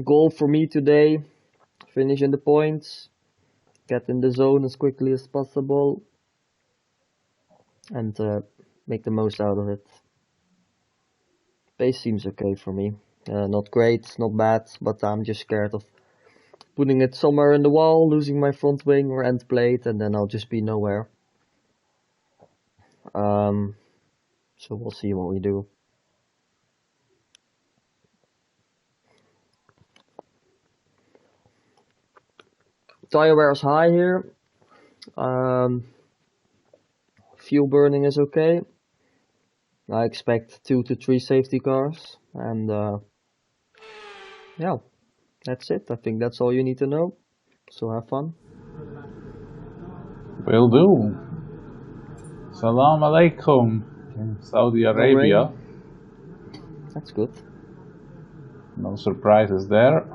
goal for me today, finishing the points, get in the zone as quickly as possible, and make the most out of it. Pace seems okay for me. Not great, not bad, but I'm just scared of putting it somewhere in the wall, losing my front wing or end plate, and then I'll just be nowhere. So we'll see what we do. Tire wear is high here. Fuel burning is okay. I expect 2 to 3 safety cars, and yeah, that's it. I think that's all you need to know. So have fun. Will do. Salam alaikum in Saudi Arabia. That's good. No surprises there.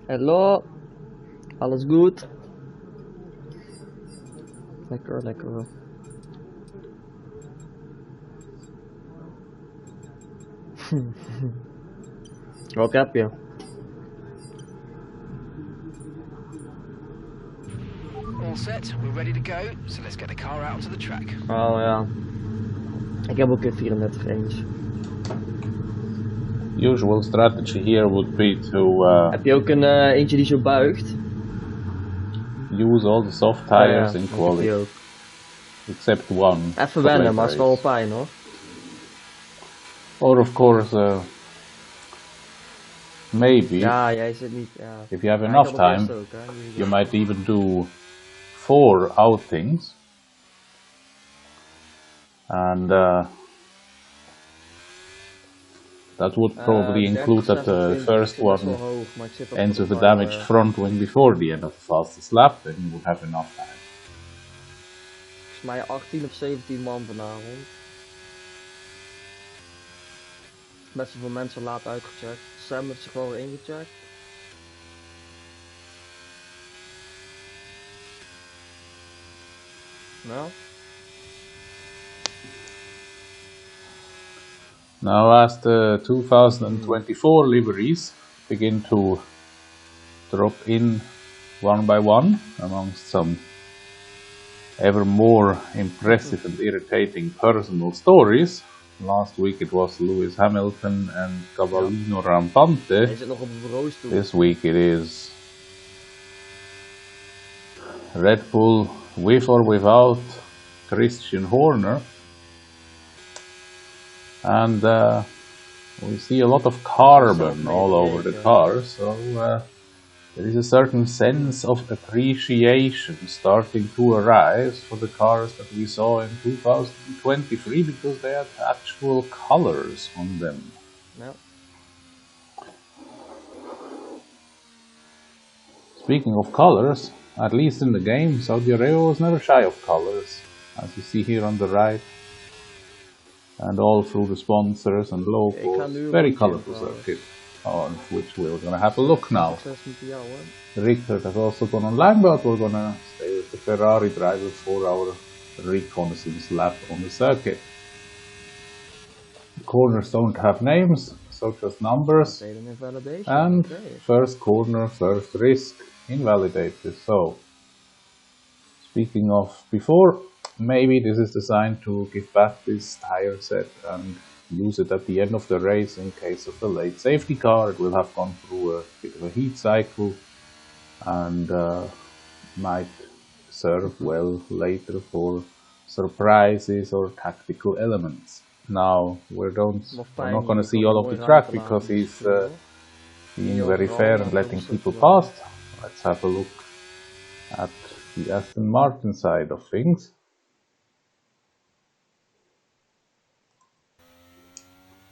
Hello. Alles goed? Lekker, lekker. Wat heb je? All set, we're ready to go, so let's get the car out onto the track. Oh ja. Ik heb ook een 34 inch. Usual strategy here would be to Heb je ook een eentje die zo buigt? use all the soft tires in quality. Except one. Even wennen, maar het is wel pijn hoor. Or of course, maybe. Ja, jij zit niet. Ja. If you have enough time, you might even do 4 outings. And that would probably include that the first one ends with a damaged front wing before the end of the fastest lap, then you would have enough time. Volgens mij 18 of 17 man vanavond. Best wel veel mensen laat uitgecheckt. Sam heeft zich wel weer ingecheckt. Nou? Now as the 2024 liveries begin to drop in one by one amongst some ever more impressive and irritating personal stories. Last week it was Lewis Hamilton and Cavallino Rampante. This week it is Red Bull with or without Christian Horner. And we see a lot of carbon all over the car, so there is a certain sense of appreciation starting to arise for the cars that we saw in 2023 because they had actual colors on them. Yep. Speaking of colors, at least in the game, Saudi Arabia was never shy of colors, as you see here on the right. And all through the sponsors and logos. Very colorful circuit, on which we're going to have a look now. Richter has also gone online, but we're going to stay with the Ferrari driver for our reconnaissance lap on the circuit. The corners don't have names, so just numbers. And first corner, first risk, invalidated. So, speaking of before, maybe this is designed to give back this tire set and use it at the end of the race in case of a late safety car. It will have gone through a bit of a heat cycle and might serve well later for surprises or tactical elements. Now, we're not going to see all of the track because he's being very fair and letting people pass. Let's have a look at the Aston Martin side of things.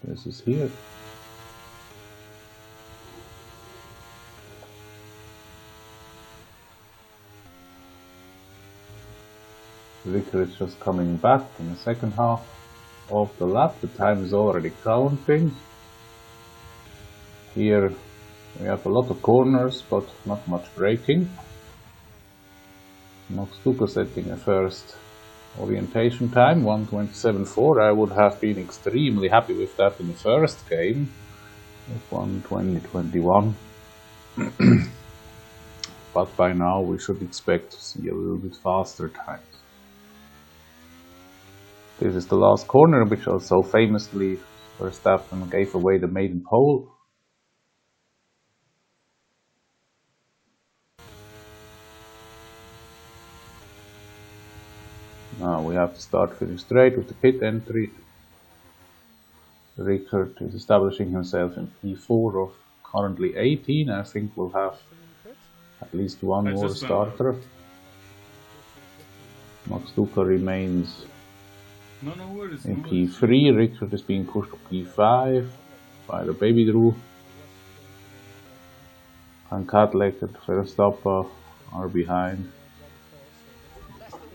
This is here. Ricker is just coming back in the second half of the lap. The time is already counting. Here we have a lot of corners, but not much braking. Max Stuka setting a first Orientation time 1:27.4. I would have been extremely happy with that in the first game of 1:20.21. But by now we should expect to see a little bit faster times. This is the last corner, which also famously Verstappen gave away the maiden pole. Now we have to start finish straight with the pit entry. Rickard is establishing himself in P4 of currently 18. I think we'll have at least one more starter. Max Duca remains in P3. Rickard is being pushed to P5 by the Baby Drew. And Kadlec and Verstappen are behind.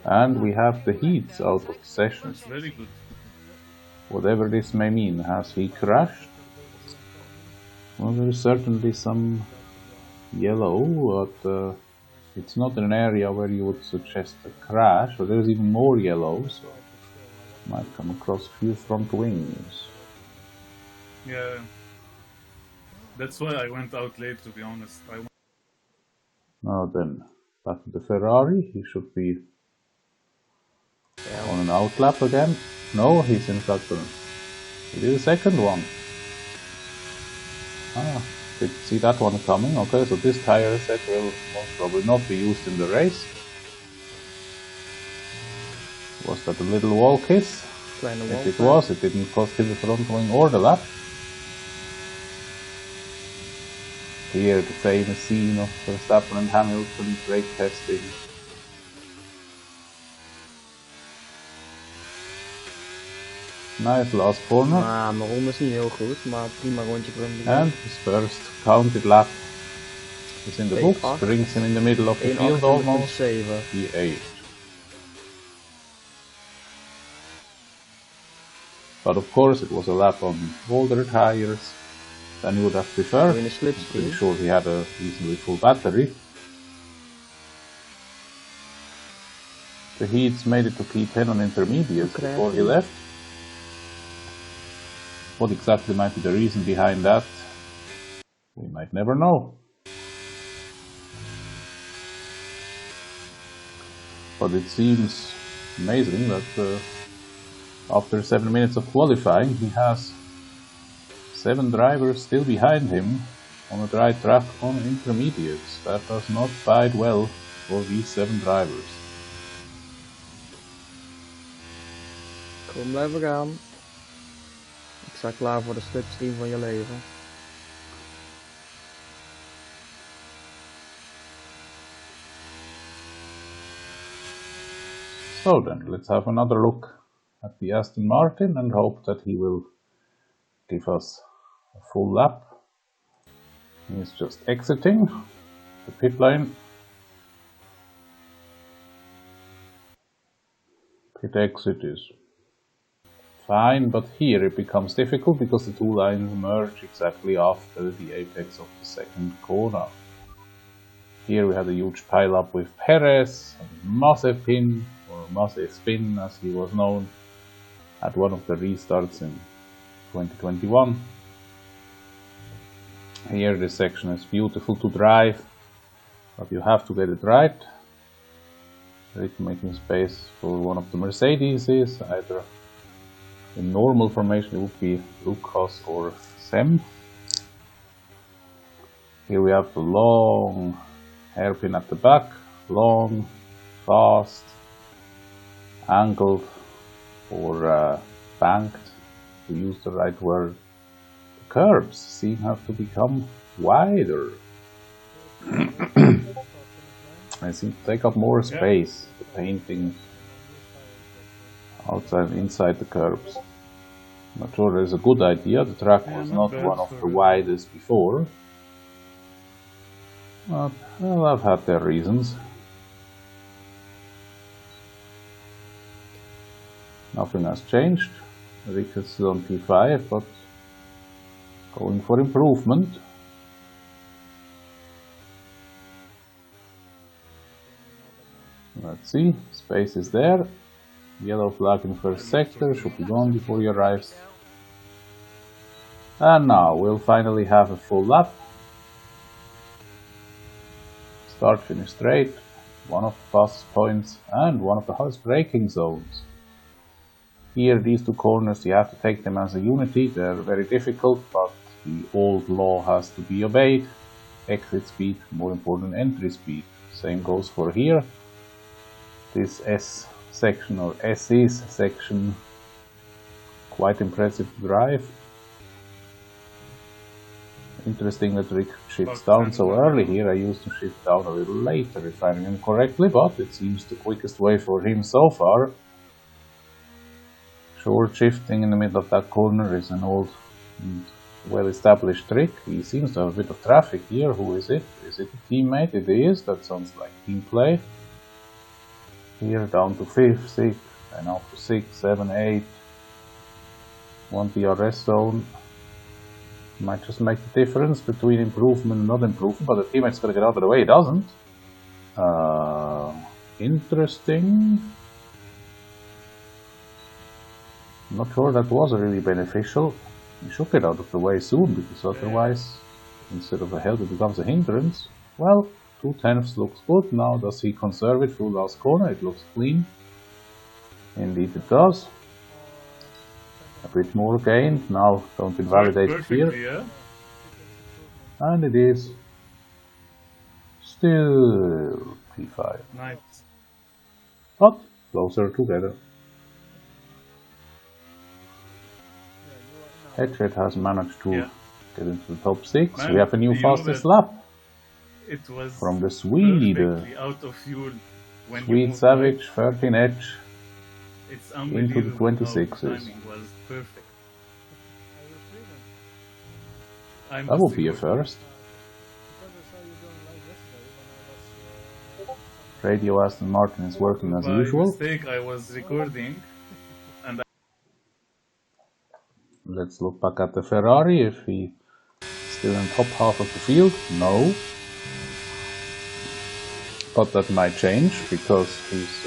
And we have the heats out of the session. Very good. Whatever this may mean. Has he crashed? Well, there is certainly some yellow, but it's not an area where you would suggest a crash. But there's even more yellow, so might come across a few front wings. Yeah. That's why I went out late, to be honest. Now then, back to the Ferrari. He should be on an outlap again. No, he's in fact on. He did a second one. Did see that one coming. Okay, so this tire set will most probably not be used in the race. Was that a little wall kiss? If it was, it didn't cost him the front wing or the lap. Here, the famous scene of Verstappen and Hamilton brake testing. Nice last corner. Mijn ronde is niet heel goed, maar prima rondje voor hem. And his first counted lap is in the books, brings him in the middle of the field almost. P8. But of course it was a lap on older tires than you would have preferred. I'm pretty sure he had a reasonably full battery. The heats made it to P10 on intermediates before he left. What exactly might be the reason behind that? We might never know. But it seems amazing that after 7 minutes of qualifying, he has 7 drivers still behind him on a dry track on intermediates. That does not bode well for these 7 drivers. Kom blijven gaan. Ik sta klaar voor de slipstream van je leven. So then, let's have another look at the Aston Martin and hope that he will give us a full lap. He's just exiting the pit lane. Pit exit is fine, but here it becomes difficult because the two lines merge exactly after the apex of the second corner. Here we had a huge pile-up with Perez, and Mazepin, or Mazepin as he was known, at one of the restarts in 2021. Here this section is beautiful to drive, but you have to get it right. Rick making space for one of the Mercedeses, either in normal formation it would be Lucas or Sem. Here we have the long hairpin at the back, long, fast, angled or banked, to use the right word. The curbs seem to have to become wider. They seem to take up more space, the painting outside and inside the curbs. Not sure it's a good idea, the track was not one of the widest before. But, well, I've had their reasons. Nothing has changed. Rick is still on P5, but going for improvement. Let's see, space is there. Yellow flag in first sector, should be gone before he arrives. And now we'll finally have a full lap. Start finish straight, one of the fastest points and one of the hardest braking zones. Here, these two corners, you have to take them as a unity. They're very difficult, but the old law has to be obeyed. Exit speed, more important than entry speed. Same goes for here. This S section or SE's section, quite impressive to drive. Interesting that Rick shifts down so early here. I used to shift down a little later if I remember correctly, but it seems the quickest way for him so far. Short shifting in the middle of that corner is an old and well-established trick. He seems to have a bit of traffic here. Who is it? Is it a teammate? It is. That sounds like team play. Here down to 5th, 6th, and up to 6, 7, 8. One DRS zone. Might just make the difference between improvement and not improvement, but the teammate's gonna get out of the way. He doesn't. Interesting. I'm not sure that was really beneficial. He should get out of the way soon, because otherwise, instead of a help, it becomes a hindrance. Well, 2/10 looks good. Now, does he conserve it through last corner? It looks clean. Indeed it does. A bit more gained. Now, don't invalidate it here. Yeah? And it is still P5. Nice. But closer together. Hedgehog has managed to get into the top 6. Man, we have a new fastest lap. It was from the Swede. Out of fuel when Swede Savage, 13 edge. It's into the 26s. Timing was perfect. That would be a first. Radio Aston Martin is working as usual. Mistake, I was recording. And let's look back at the Ferrari. If he still in top half of the field, no. But that might change because he's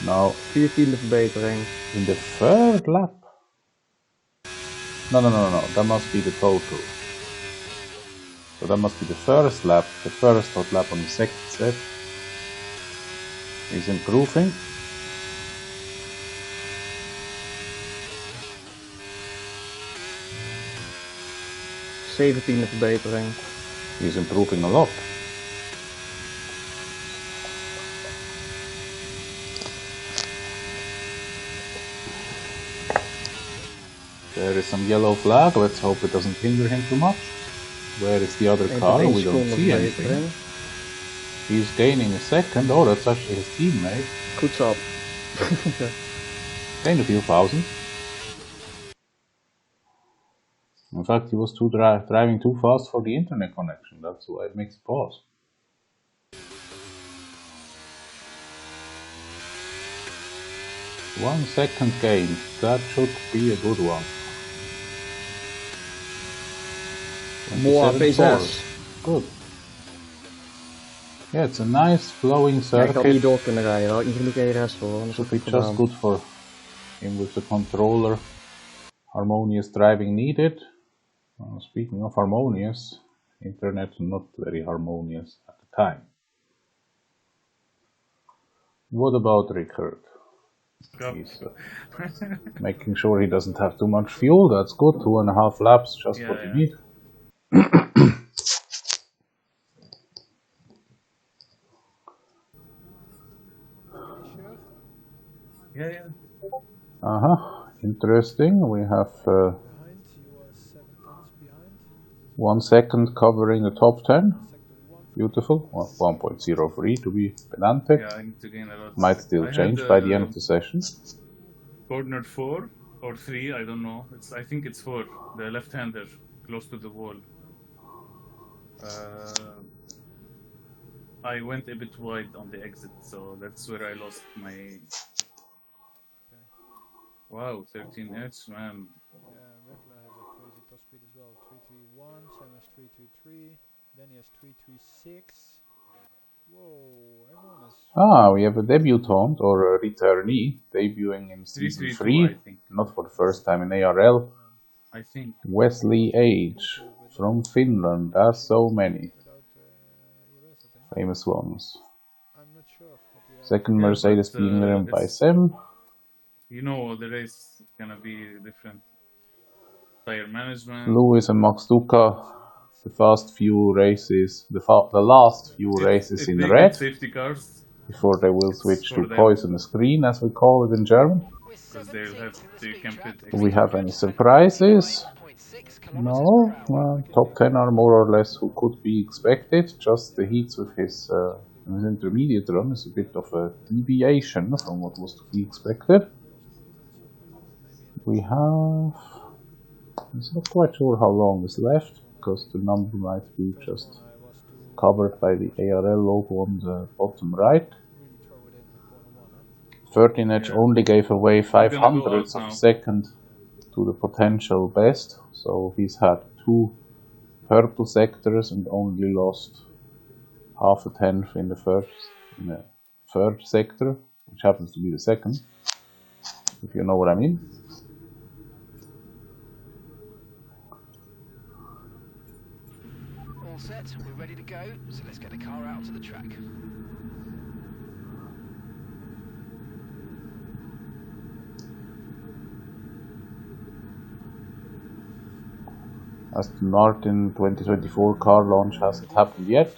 now 14e verbetering in the third lap. No. That must be the total. So that must be the first lap. The first hot lap on the second set. He's improving. Zeventiende verbetering. He's improving a lot. There is some yellow flag. Let's hope it doesn't hinder him too much. Where is the other car? We don't see anything. He's gaining a second. Oh, that's actually his teammate. Good job. Gained a few thousand. In fact, he was driving too fast for the internet connection. That's why it makes a pause. One second gain. That should be a good one. More PSS. Good. Yeah, it's a nice flowing circuit. Ik had niet door kunnen rijden, had ik niet genoeg ERS voor. Should be just good for him with the controller. Harmonious driving needed. Speaking of harmonious, internet not very harmonious at the time. What about Richard? He's making sure he doesn't have too much fuel. That's good. 2.5 laps, just what you need. Interesting. We have 1 second covering the top 10. Beautiful. Well, 1.03 to be pedantic. Yeah, I need to gain a lot. Might still change by the end of the session. Corner 4 or 3, I don't know. I think it's 4. The left-hander, close to the wall. I went a bit wide on the exit, so that's where I lost my... Wow, 13H, man. Yeah, Riffler has a crazy top speed as well. 331, Sam has 323, then he has 336. Whoa, everyone is. We have a debutant or a returnee debuting in season 332, I 3, think. not for the first time in ARL. I think. Wesley Age from Finland, as so many Without ERS, I think. famous ones. I'm not sure what we have. Second Yeah, Mercedes but, being driven by it's- Sem. You know, the race is gonna be different. Tire management. Lewis and Max Duca, the last few races If in they get red, safety cars, before they will it's switch to for them. poisonous green, as we call it in German. Because they can pit Do we have any surprises? No, top 10 are more or less who could be expected. Just the heats with his intermediate run is a bit of a deviation from what was to be expected. We have... I'm not quite sure how long is left, because the number might be just covered by the ARL logo on the bottom right. 13 Edge only gave away 500ths of a second to the potential best, so he's had 2 purple sectors and only lost half a tenth in the third sector, which happens to be the second, if you know what I mean. All set, we're ready to go, so let's get the car out to the track. Aston Martin 2024 car launch hasn't happened yet.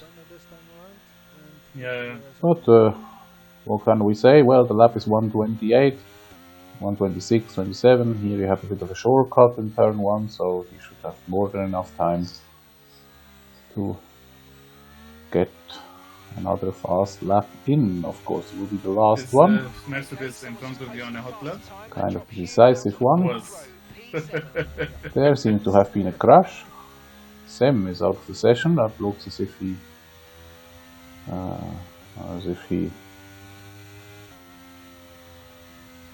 Yeah. But what can we say? Well, the lap is 128, 126, 27. Here you have a bit of a shortcut in turn 1, so you should have more than enough time to get another fast lap in. Of course, it will be the last one. Mercedes in front of you on a hot lap? Kind of a decisive one. Was. There seems to have been a crash. Sem is out of the session. That looks as if he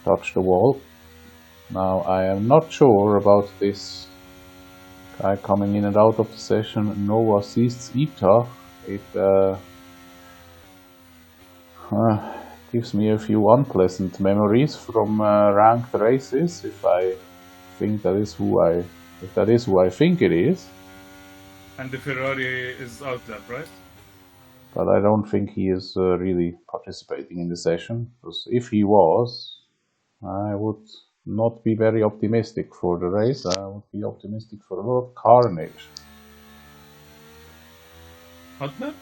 touched the wall. Now I am not sure about this guy coming in and out of the session. No assists ETA. It gives me a few unpleasant memories from ranked races. If that is who I think it is. And the Ferrari is out lap, right? But I don't think he is really participating in the session, because if he was, I would not be very optimistic for the race. I would be optimistic for a lot of carnage. Hot lap?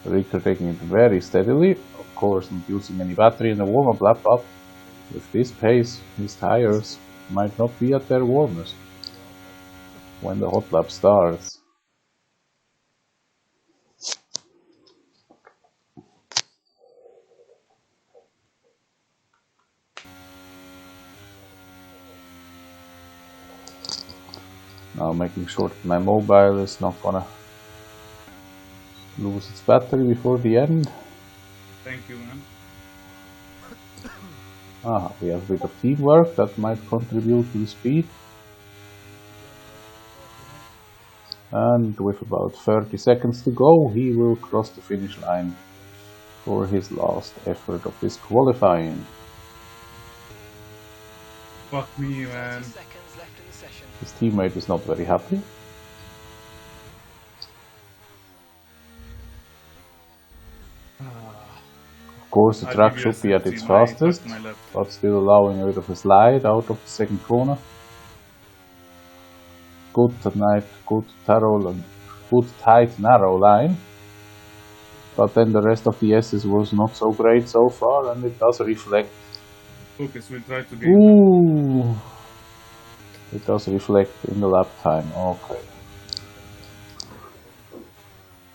Richter taking it very steadily, of course not using any battery in the warm-up lap, but with this pace, his tires might not be at their warmest when the hot lap starts. Now making sure that my mobile is not gonna lose its battery before the end. Thank you, man. We have a bit of teamwork that might contribute to the speed. And with about 30 seconds to go, he will cross the finish line for his last effort of this qualifying. Fuck me, man. His teammate is not very happy. Of course, the track should be at its fastest, but still allowing a bit of a slide out of the second corner. Good tight narrow line. But then the rest of the S's was not so great so far, and it does reflect. Focus, we'll try to gain. It does reflect in the lap time. Okay.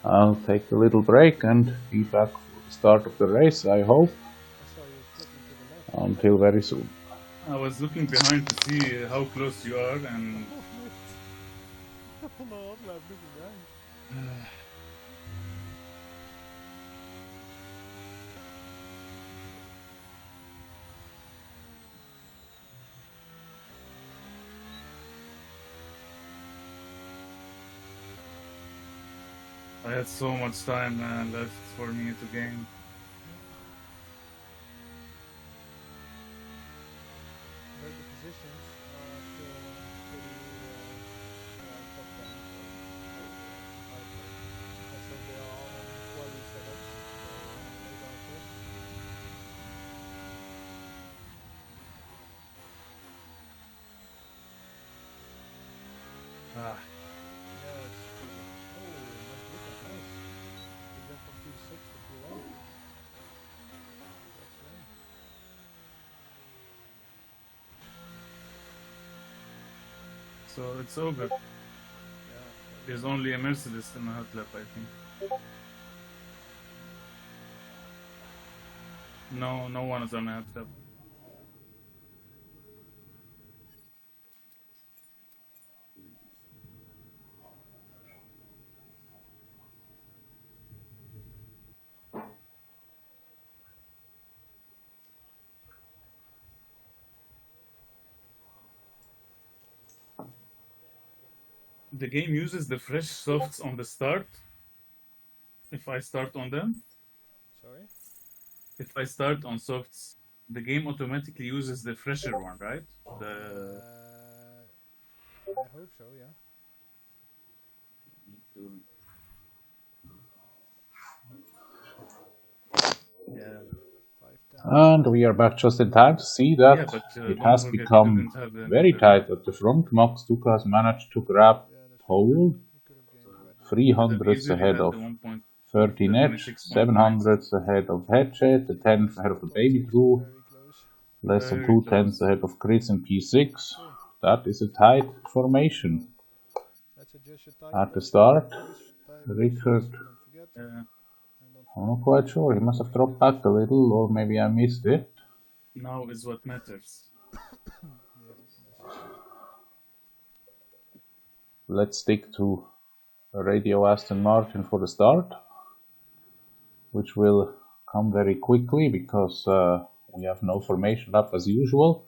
I'll take a little break and be back for the start of the race, I hope. Until very soon. I was looking behind to see how close you are, and I had so much time left for me to gain. But the positions are still pretty top down, so also they are all on quality setups, so radar first. Ah. Yeah, it's pretty. Oh, nice blueprint, nice. We went from P6 to P1. Congrats to him. So it's over. Yeah. There's only a Mercedes in the hot lap, I think. No one is on the hot lap. The game uses the fresh softs on the start. If I start on them. Sorry? If I start on softs, the game automatically uses the fresher one, right? I hope so, yeah. Yeah. And we are back just in time to see that it has become very tight at the front. Max Duca has managed to grab pole, 300ths ahead of 13 Edge, 700ths ahead of Headset, the 10th ahead of the Baby Drew, less than 2/10 ahead of Chris in P6. That is a tight formation. At the start, Richard, I'm not quite sure, he must have dropped back a little, or maybe I missed it. Now is what matters. Let's stick to Radio Aston Martin for the start, which will come very quickly because we have no formation lap as usual.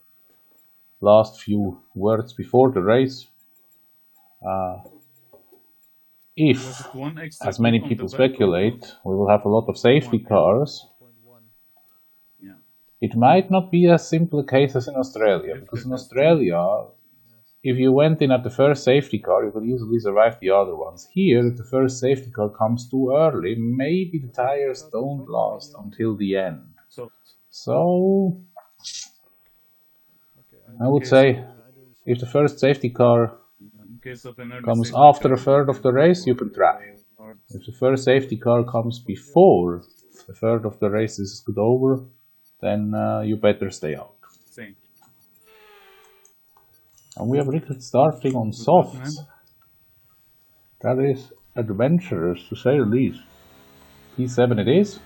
Last few words before the race. If, as many people speculate, we will have a lot of safety cars, it might not be as simple a case as in Australia, because in Australia, if you went in at the first safety car, you could easily survive the other ones. Here, if the first safety car comes too early, maybe the tires don't last until the end. So, I would say, if the first safety car comes after a third of the race, you can try. If the first safety car comes before a third of the race is over, then you better stay out. And we have Rickard starting on softs. That is adventurous, to say the least. P7 it is.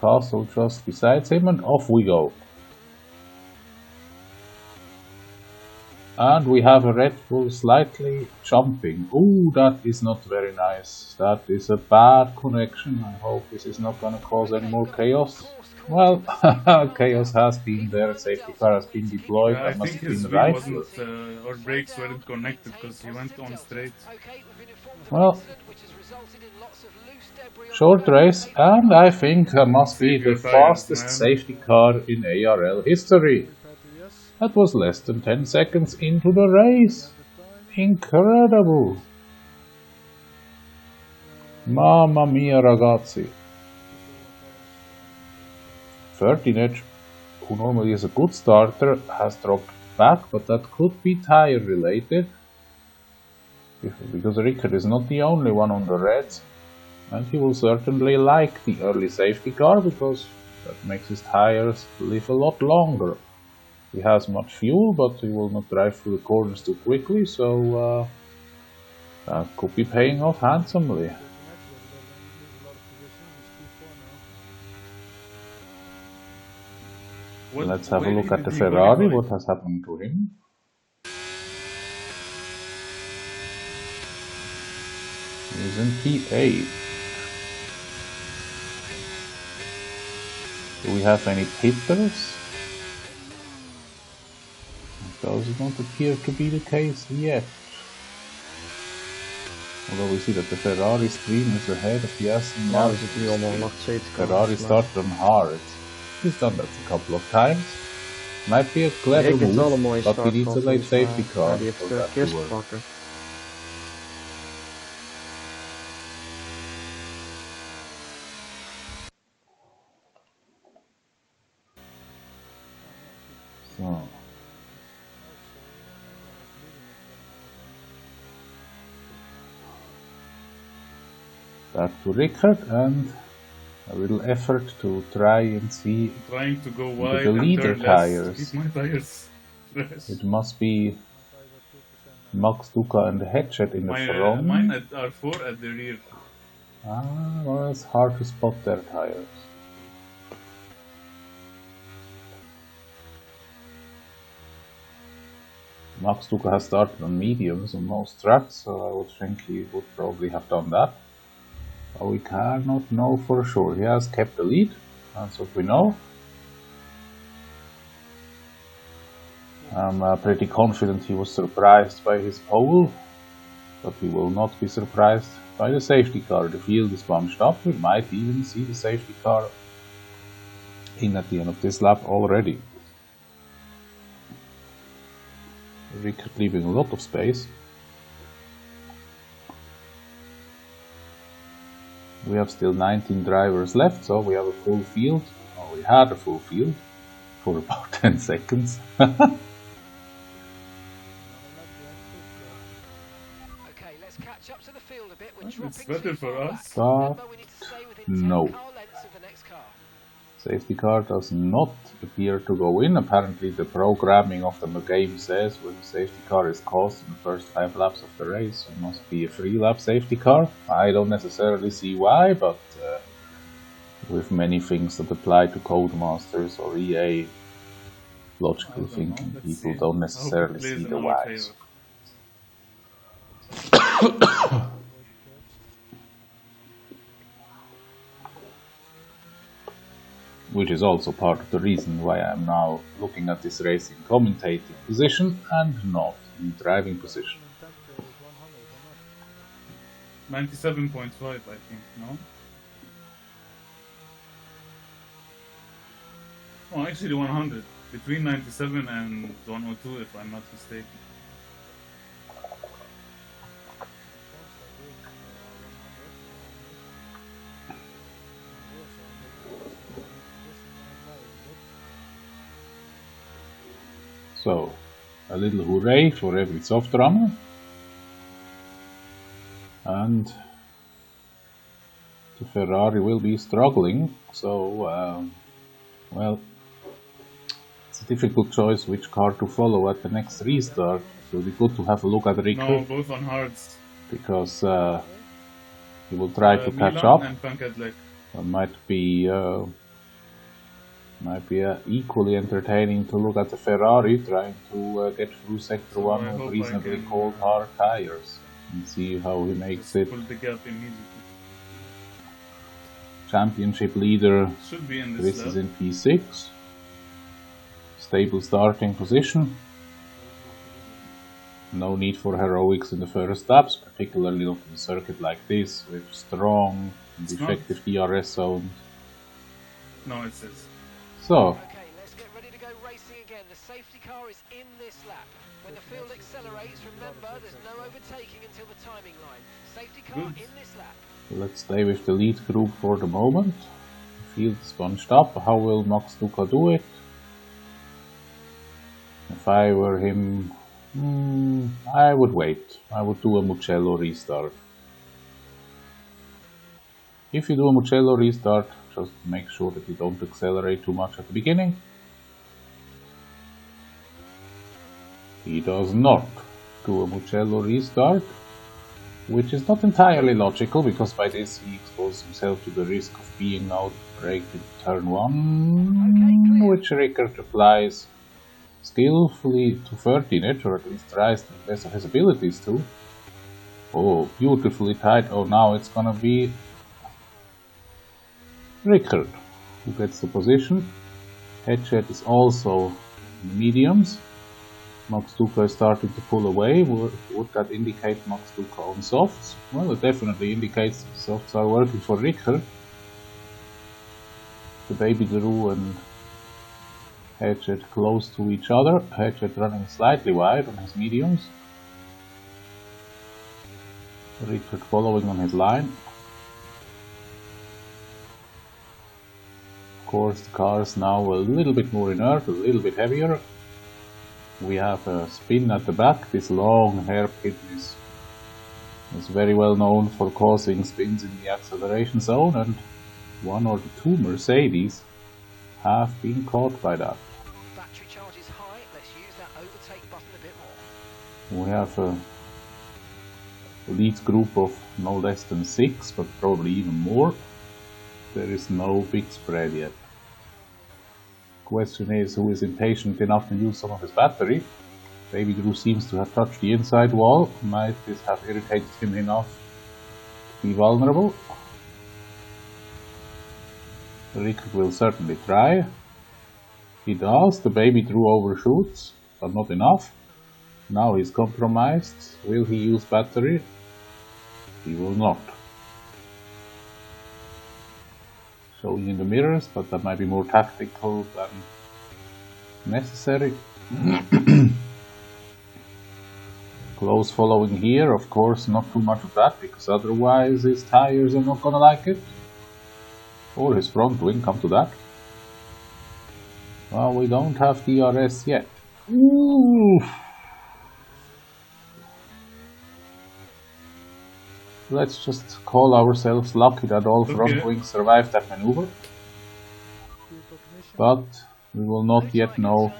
Castle just beside him, and off we go. And we have a Red Bull slightly jumping. Ooh, that is not very nice. That is a bad connection. I hope this is not gonna cause any more chaos. Well, chaos has been there, safety car has been deployed, that must have been the right word. Our brakes weren't connected because he went on straight. Well, short race, and I think that must be the fastest safety car in ARL history. That was less than 10 seconds into the race. Incredible. Mamma mia ragazzi. 13 Edge, who normally is a good starter, has dropped back, but that could be tire related. Because Rickard is not the only one on the reds. And he will certainly like the early safety car, because that makes his tires live a lot longer. He has much fuel, but he will not drive through the corners too quickly, so that could be paying off handsomely. Let's have a look at the Ferrari, what has happened to him. He's in P8. Do we have any hitters? Does not appear to be the case yet. Although we see that the Ferrari screen is ahead of the Aston Ja, we Martin. zitten nu allemaal nog safety car. Ferrari started on hard. He's done that a couple of times. Might be a clever Rick heeft wel een move, mooie but start he needs a gehad, late volgens safety mij. car Ja, die for heeft that to kist work. pakken. So. Back to Rickard and a little effort to try and see Trying to go wide the and leader turn left. tires. Keep my tires fresh. It must be Max Duca and the headset in the front. Mine are 4 at the rear. Ah, well, it's hard to spot their tires. Max Duca has started on mediums on most tracks, so I would think he would probably have done that. But we cannot know for sure. He has kept the lead, that's what we know. I'm pretty confident he was surprised by his pole, but we will not be surprised by the safety car. The field is bunched up, we might even see the safety car in at the end of this lap already. Rickard leaving a lot of space. We have still 19 drivers left, so we have a full field. Well, we had a full field for about 10 seconds. Okay, let's catch up to the field a bit. We're It's dropping better too for far us. back. Remember, we need to stay within No. 10 car lengths of the next car. Safety car does not appear to go in. Apparently the programming of the game says when the safety car is caused in the first 5 laps of the race, it must be a 3-lap safety car. I don't necessarily see why, but with many things that apply to Codemasters or EA logical thinking, people don't necessarily see the whys. Which is also part of the reason why I'm now looking at this race in commentating position and not in driving position. 97.5, I think, no? Oh, actually 100. Between 97 and 102, if I'm not mistaken. So, a little hooray for every soft runner. And the Ferrari will be struggling, so, well, it's a difficult choice which car to follow at the next restart. It will be good to have a look at Rickard. No, both on hards. Because he will try to catch Milan up. And Pankadlek. It might be equally entertaining to look at the Ferrari trying to get through sector 1 with reasonably cold hard tires and see how he makes it. Pull the gap immediately. Championship leader Should be in Chris this is lap. in P6. Stable starting position. No need for heroics in the first laps, particularly not in a circuit like this with strong and effective DRS zones. No, it says. So, Okay, let's get ready to go racing again. The safety car is in this lap. When the field accelerates, remember there's no overtaking until the timing line. Safety car in this lap. let's stay with the lead group for the moment. The field is bunched up. How will Max Duca do it? If I were him, I would wait. I would do a Mugello restart. If you do a Mugello restart, just make sure that you don't accelerate too much at the beginning. He does not do a Mugello restart, which is not entirely logical, because by this he exposes himself to the risk of being outbraked in turn 1, which Rickard applies skillfully to 13 or at least tries to the best of his abilities to. Oh, beautifully tight. Oh, now it's gonna be Rickard who gets the position. Headset is also in the mediums. Max Duca is starting to pull away. Would that indicate Max Duca on softs? Well, it definitely indicates softs are working for Richter. The Baby Drew and Hedgehog close to each other. Hedgehog running slightly wide on his mediums. Richter following on his line. Of course, the car is now a little bit more inert, a little bit heavier. We have a spin at the back. This long hairpin is very well known for causing spins in the acceleration zone, and one or two Mercedes have been caught by that. Battery charge is high. Let's use that overtake button a bit more. We have a lead group of no less than 6, but probably even more. There is no big spread yet. Question is, who is impatient enough to use some of his battery? Baby Drew seems to have touched the inside wall. Might this have irritated him enough to be vulnerable? Rick will certainly try. He does. The Baby Drew overshoots, but not enough. Now he's compromised. Will he use battery? He will not. Showing in the mirrors, but that might be more tactical than necessary. Close following here, of course, not too much of that, because otherwise his tires are not gonna like it. Or his front wing, come to that. Well, we don't have DRS yet. Ooh. Let's just call ourselves lucky that all front wings survived that maneuver. But we will not yet know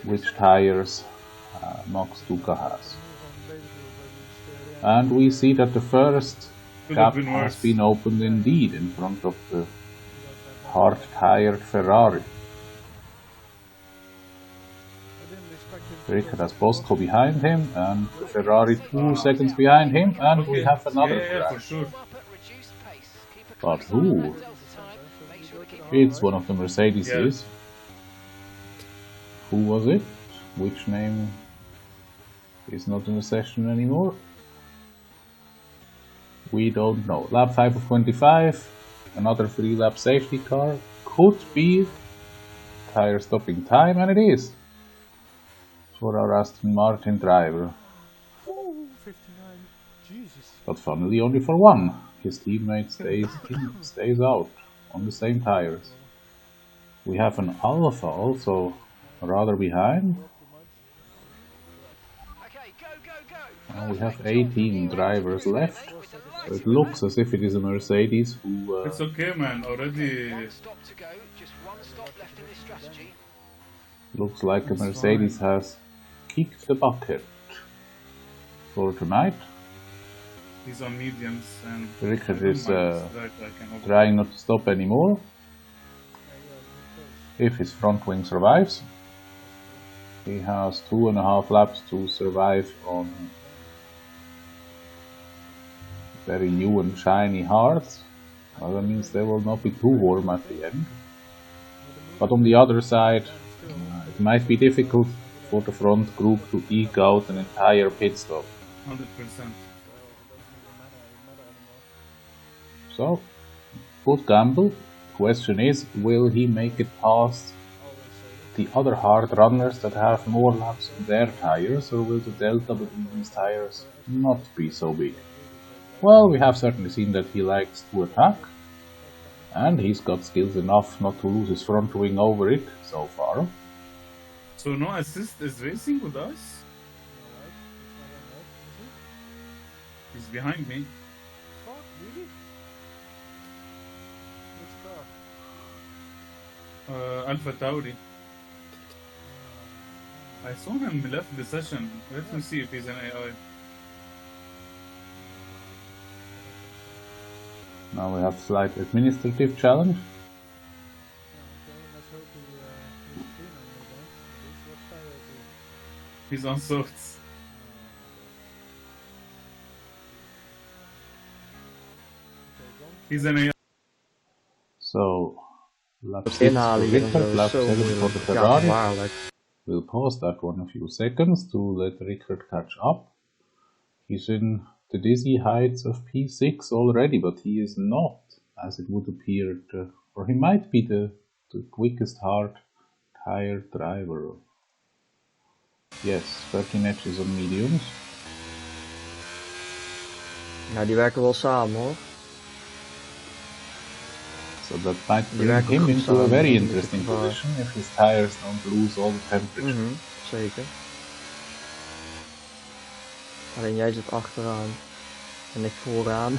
which tires Max Duca has. And we see that the first gap has been opened indeed in front of the hard-tired Ferrari. Rick has Bosco behind him and the Ferrari 2 seconds behind him, and we have another crash. But who? It's one of the Mercedeses. Who was it? Which name is not in the session anymore? We don't know. Lap 5 of 25, another 3-lap safety car. Could be tire stopping time, and it is. For our Aston Martin driver. Ooh, 59. Jesus. But funnily only for one. His teammate stays out on the same tires. We have an Alpha also rather behind. We have 18 drivers left. So it looks as if it is a Mercedes who... It's okay, man. Already... Looks like a Mercedes has kicked the bucket for tonight. He's on mediums and... Rickard is trying not to stop anymore. If his front wing survives. He has 2.5 laps to survive on very new and shiny hards. Well, that means they will not be too warm at the end. But on the other side, it might be difficult for the front group to eke out an entire pit stop. 100%. So, good gamble. Question is, will he make it past the other hard runners that have more laps on their tires, or will the delta between these tires not be so big? Well, we have certainly seen that he likes to attack, and he's got skills enough not to lose his front wing over it so far. So no assist is racing with us? He's behind me. Fuck, really? Which car? Alpha Tauri. I saw him left the session. Let me see if he's an AI. Now we have slight administrative challenge. He's on softs. He's an AI. So, lap 6 for Inhalen hier en Richter, zo lap is zo 7 for moeilijk. the Ja, Ferrari. gevaarlijk. We'll pause that one a few seconds to let Rickard catch up. He's in the dizzy heights of P6 already, but he is not, as it would appear, or he might be the quickest hard tire driver. Yes, 13 edges on mediums. Nou, die werken wel samen hoor. So that might bring him into a very interesting position if his tires don't lose all the temperature. Zeker. Alleen jij zit achteraan. En ik vooraan.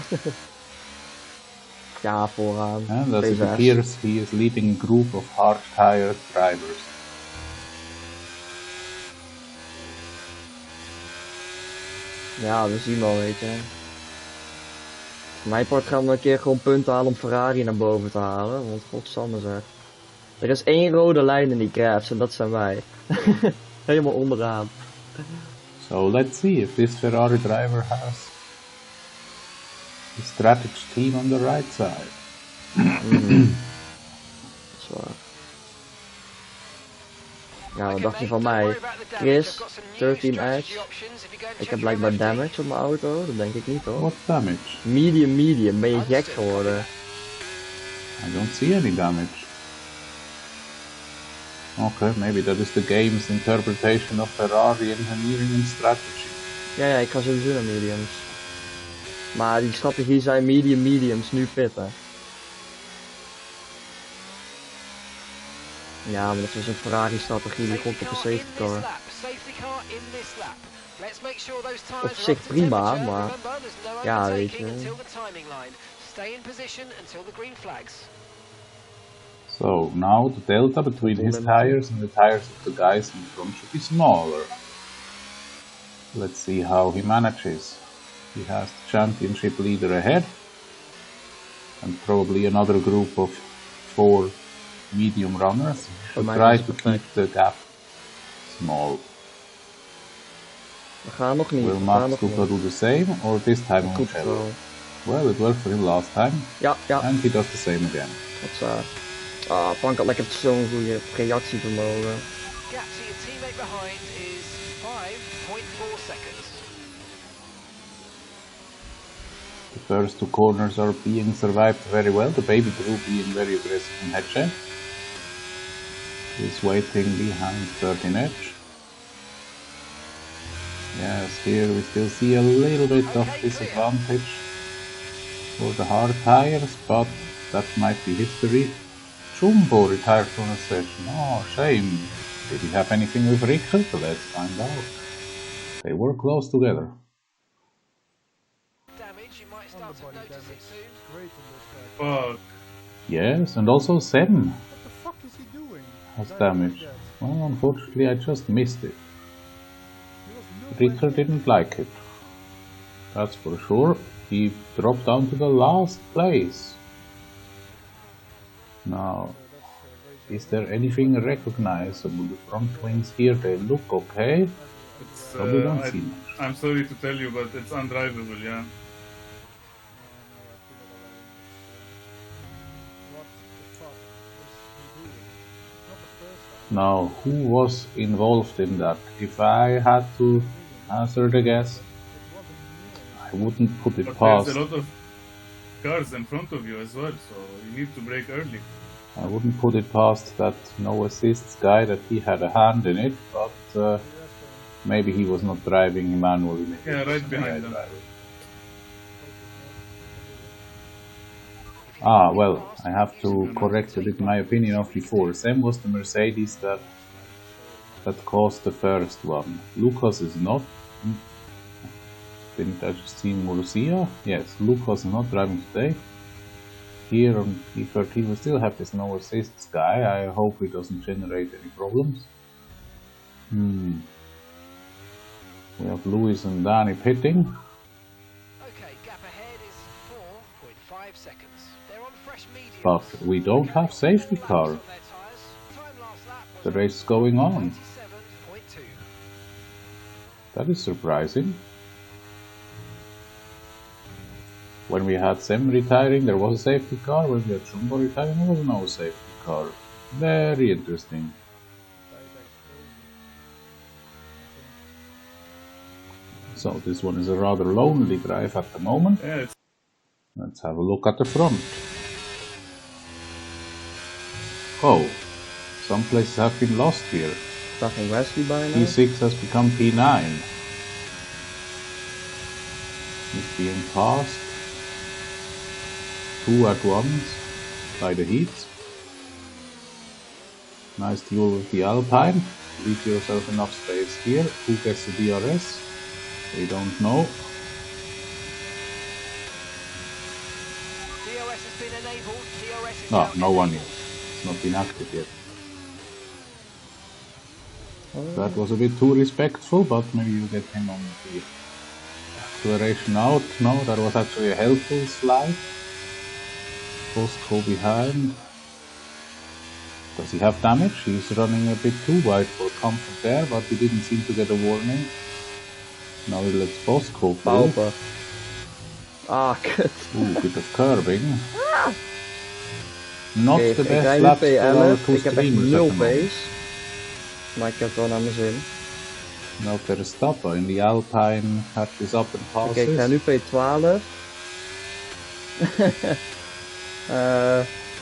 Ja, vooraan. And as it appears, he is leading a group of hard-tired drivers. Ja, we zien wel, weet je. Voor mijn part gaan we een keer gewoon punten halen om Ferrari naar boven te halen. Want godsamme zeg. Er is één rode lijn in die graphs en dat zijn wij. Helemaal onderaan. So let's see if this Ferrari driver has the strategy team on the right side. Dat is waar. Ja, wat dacht je van mij? Chris, 13 edge. Ik heb blijkbaar damage op mijn auto, dat denk ik niet hoor. What damage? Medium, ben je gek geworden? I don't see any damage. Okay, maybe that is the game's interpretation of Ferrari engineering and strategy. Ja, ik ga sowieso naar mediums. Maar die strategie zijn mediums, nu pitten. Ja, maar dat was een Ferrari strategie, die komt op een safety car. Op zich prima, maar ja, weet je. So now the delta between his tires and the tires of the guys in front should be smaller. Let's see how he manages. He has the championship leader ahead and probably another group of 4 medium runners. Should try to keep the gap small. We gaan nog niet. Will Max Cooper do the same or this time on Cello? Well, it worked for him last time. Ja. And he does the same again. Dat is Frank had lekker zo'n goede reactievermogen. Gap to your teammate behind is 5.4 seconds. The first 2 corners are being survived very well. The baby Drew being very aggressive in head check. He's waiting behind 13 edge. Yes, here we still see a little bit of disadvantage for the hard tires, but that might be history. Jumbo retired from a session. Oh, shame. Did he have anything with Rickard? Let's find out. They were close together. Damage, you might start to notice it soon. Great in this track. Fuck. Yes, and also Sam What the fuck is he doing? has damage. Well, unfortunately I just missed it. Rickard didn't like it. That's for sure. He dropped down to the last place. Now, is there anything recognizable? The front wings here, they look okay. But we don't see much. I'm sorry to tell you, but it's undrivable, yeah. Now, who was involved in that? If I had to hazard a guess, I wouldn't put it But past. there's a lot of cars in front of you as well, so you need to brake early. I wouldn't put it past that no assists guy that he had a hand in it, but maybe he was not driving manually. Yeah, right behind them. Ah, well, I have to correct a bit my opinion of before. Sam was the Mercedes that caused the first one. Lucas is not. Didn't I just see Murcia? Yes, Lucas is not driving today. Here on P13 we still have this no assists guy. I hope he doesn't generate any problems. We have Lewis and Danny pitting. Okay, gap ahead is 4.5 seconds. They're on fresh mediums. But we don't have safety car. The race is going on. That is surprising. When we had Sam retiring, there was a safety car. When we had Jumbo retiring, there was no safety car. Very interesting. So this one is a rather lonely drive at the moment. Yeah, let's have a look at the front. Oh, some places have been lost here. Fucking Wesley by now. P6 has become P9. It's being passed 2 at once by the heats. Nice duel with the Alpine. Leave yourself enough space here. Who gets the DRS? We don't know. DRS has been enabled. DRS is No, no one yet. It's not been active yet. That was a bit too respectful, but maybe you get him on the acceleration out. No, that was actually a helpful slide. Bosco behind. Does he have damage? He's running a bit too wide for comfort there, but he didn't seem to get a warning. Now he lets Bosco through. Ah, kut. Oeh, bit of curbing. Not the best laps for our two ik heb echt 0 pace. Maar ik heb het wel naar mijn zin. Now Verstappen in the Alpine catches up and passes. Oké, ik ga nu P12.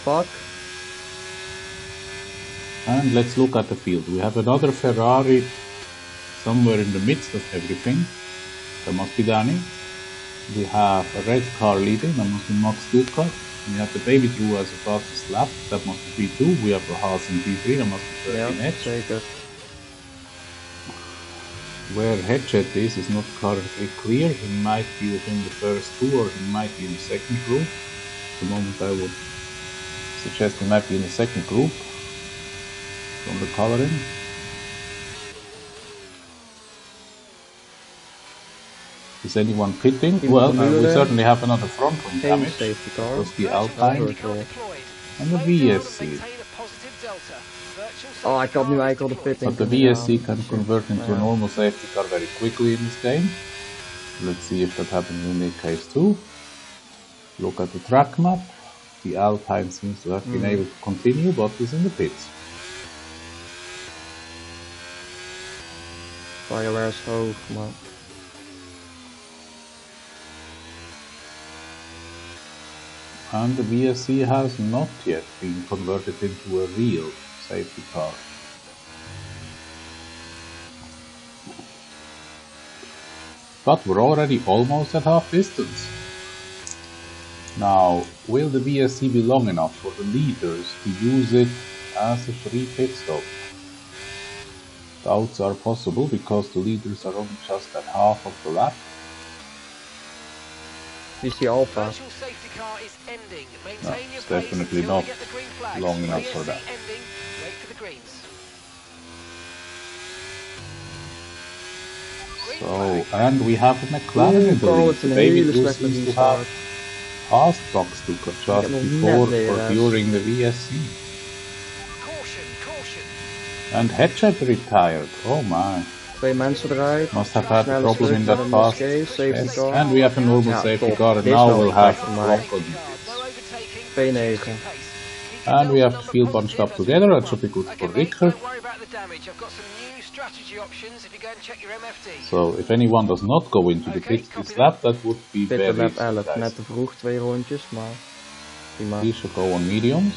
Fuck. And let's look at the field. We have another Ferrari somewhere in the midst of everything. That must be Danny. We have a red car leading. That must be Max Duca. We have the baby Drew as the fastest lap. That must be P2. We have the Haas in P3. That must be 13 Ja, Edge. zeker. Where Hedgett is not currently clear. He might be within the first 2 or he might be in the second group. At the moment I would suggest he might be in the second group from the coloring. Is anyone pitting? Well, we certainly have another front wing damage. It was the Alpine and the VSC. Oh, ik had nu eigenlijk al de pitting. But the VSC can convert into a normal safety car very quickly in this game. Let's see if that happens in this case too. Look at the track map. The Alpine seems to have been able to continue, but is in the pits. Fire is hoog, man. And the VSC has not yet been converted into a real safety car. But we're already almost at half distance. Now, will the VSC be long enough for the leaders to use it as a free pit stop? Doubts are possible because the leaders are only just at half of the lap. Is die Alpha? No, it's definitely not long enough for that. So, and we have a McLaren in the lead. The baby Drew seems to have passed Box to just before or during the VSC. And Hedgett retired. Oh my. 2 mensen eruit. Must have had a problem in that pass. Yes. And we have a normal safety car, and now we'll have Rocco. P9. And we have the field bunched up together. That should be good for Richter. So if anyone does not go into the pits this lap, that would be very lap 11, surprising. net te vroeg 2 rondjes, maar prima. He should go on mediums,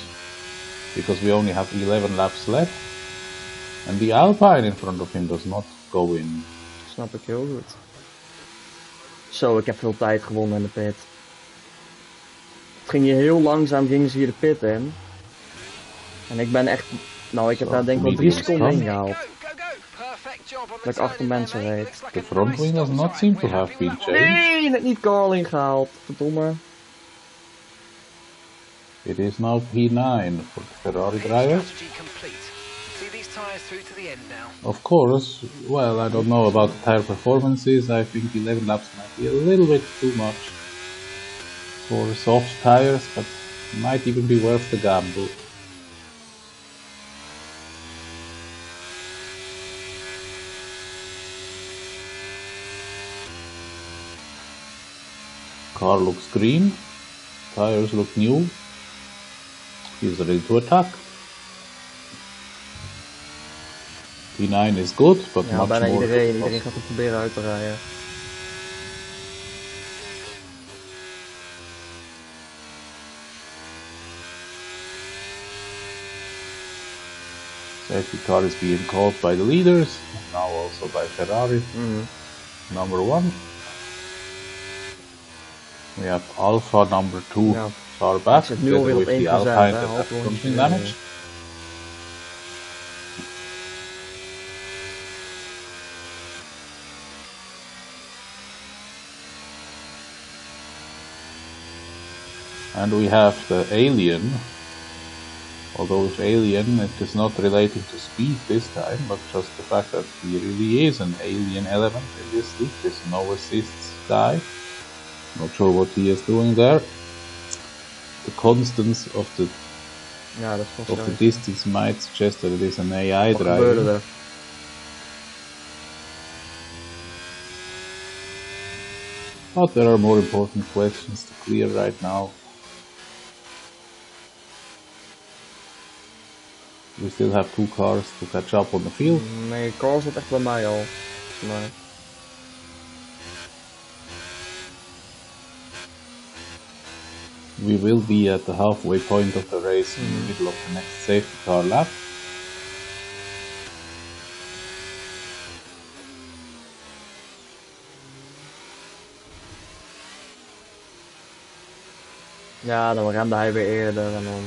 because we only have 11 laps left. And the Alpine in front of him does not go in. Snap ik heel goed. Zo, ik heb veel tijd gewonnen in de pit. Het ging hier heel langzaam, gingen ze hier de pit in. En ik ben echt, nou ik heb daar denk ik wel 3 seconden ingehaald. Dat ik achter mensen reed. The front wing does not seem to have been changed. Nee, net niet Carl ingehaald. Verdomme. It is now P9 for the Ferrari driver. Of course, well, I don't know about the tire performances. I think 11 laps might be a little bit too much for soft tires, but might even be worth the gamble. Car looks green, tires look new, he's ready to attack. P9 is good, but Ja, much bijna more iedereen gaat het proberen uit te rijden. Safety car is being called by the leaders, now also by Ferrari. Number 1. We have Alpha number 2 SAR back, together with the Alpine that have something damage. And we have the Alien, although with Alien it is not relating to speed this time, but just the fact that he really is an alien element in this league, this no assists guy. Not sure what he is doing there. The constants of the distance might suggest that it is an AI driver. But there are more important questions to clear right now. We still have 2 cars to catch up on the field. Nee, car zat echt bij mij al. Maar... We will be at the halfway point of the race in the middle of the next safety car lap. Ja, dan remde hij weer eerder en dan...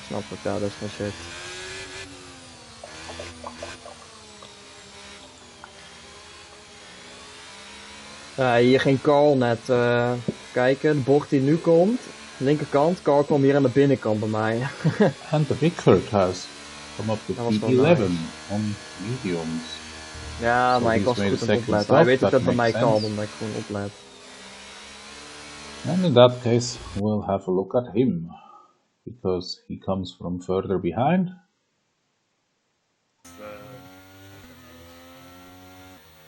Snap ik, ja, dat is van shit. Hier geen call net. Kijken, de bocht die nu komt. Linkerkant, call kwam hier aan de binnenkant bij mij. And the Vickert has come up to P11 on mediums. Ja, maar ik was goed aan het opletten. Hij weet ook dat bij mij kan, omdat ik gewoon oplet. And in that case, we'll have a look at him, because he comes from further behind.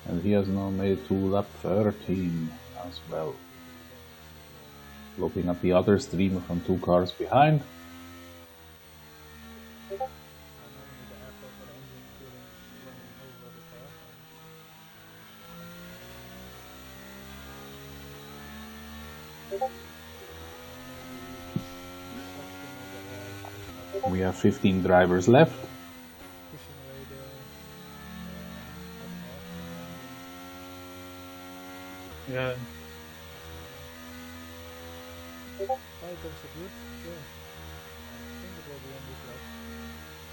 And he has now made it to lap 13 as well. Looking at the other streamer from 2 cars behind. We have 15 drivers left. Yeah.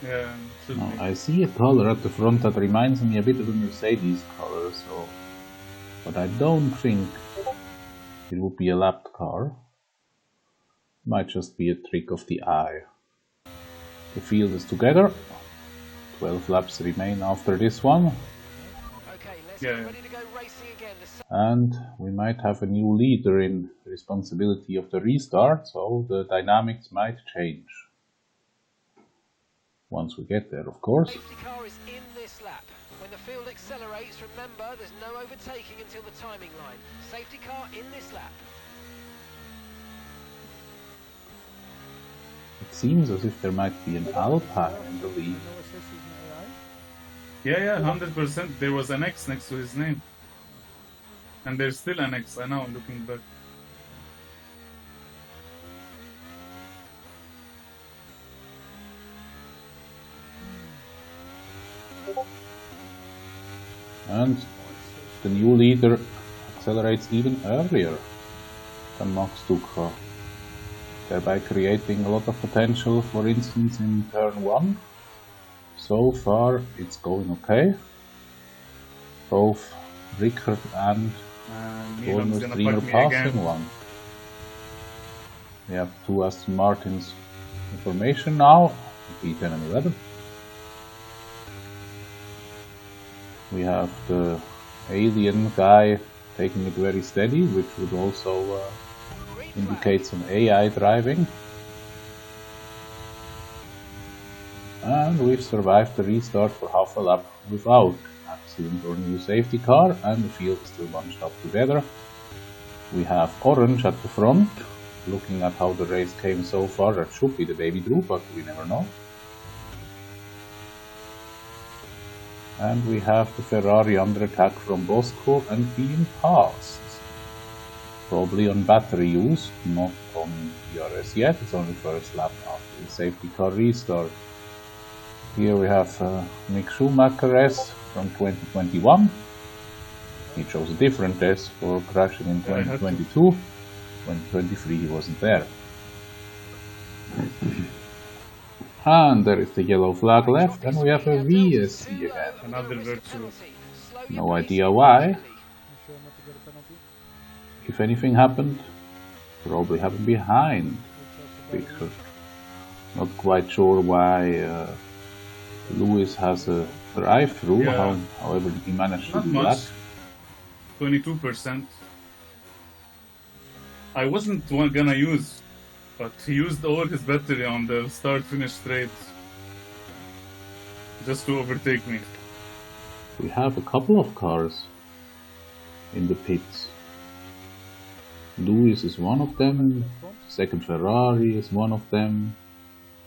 Yeah, should be. I see a color at the front that reminds me a bit of a Mercedes color, so... But I don't think it would be a lapped car. Might just be a trick of the eye. The field is together. 12 laps remain after this one. Yeah. And we might have a new leader in responsibility of the restart, so the dynamics might change. Once we get there, of course. Safety car is in this lap. When the field accelerates, remember there's no overtaking until the timing line. Safety car in this lap. It seems as if there might be an Alpine in the lead. Yeah, 100%. There was an X next to his name. And there's still an X, I know, looking back. And the new leader accelerates even earlier than Max Duca, thereby creating a lot of potential, for instance in turn 1. So far it's going okay. Both Rickard and Borno Streamer passing one. We have 2 Aston Martins in formation now, P10 and 11. We have the alien guy taking it very steady, which would also indicate some AI driving. And we've survived the restart for half a lap without accident or new safety car, and the field is still bunched up together. We have Orange at the front, looking at how the race came so far. That should be the baby Drew, but we never know. And we have the Ferrari under attack from Bosco and being passed. Probably on battery use, not on DRS yet. It's only first lap after the safety car restart. Here we have Mick Schumacher S from 2021. He chose a different S for crashing in 2022. 2023 he wasn't there. And there is the yellow flag left, and we have a VSC again. Another virtual. No idea why. If anything happened, probably happened behind. Because not quite sure why Lewis has a drive-through. Yeah. However, he managed to Not do much. that. 22%. I wasn't gonna use, but he used all his battery on the start-finish straight just to overtake me. We have a couple of cars in the pits. Lewis is one of them. Second Ferrari is one of them.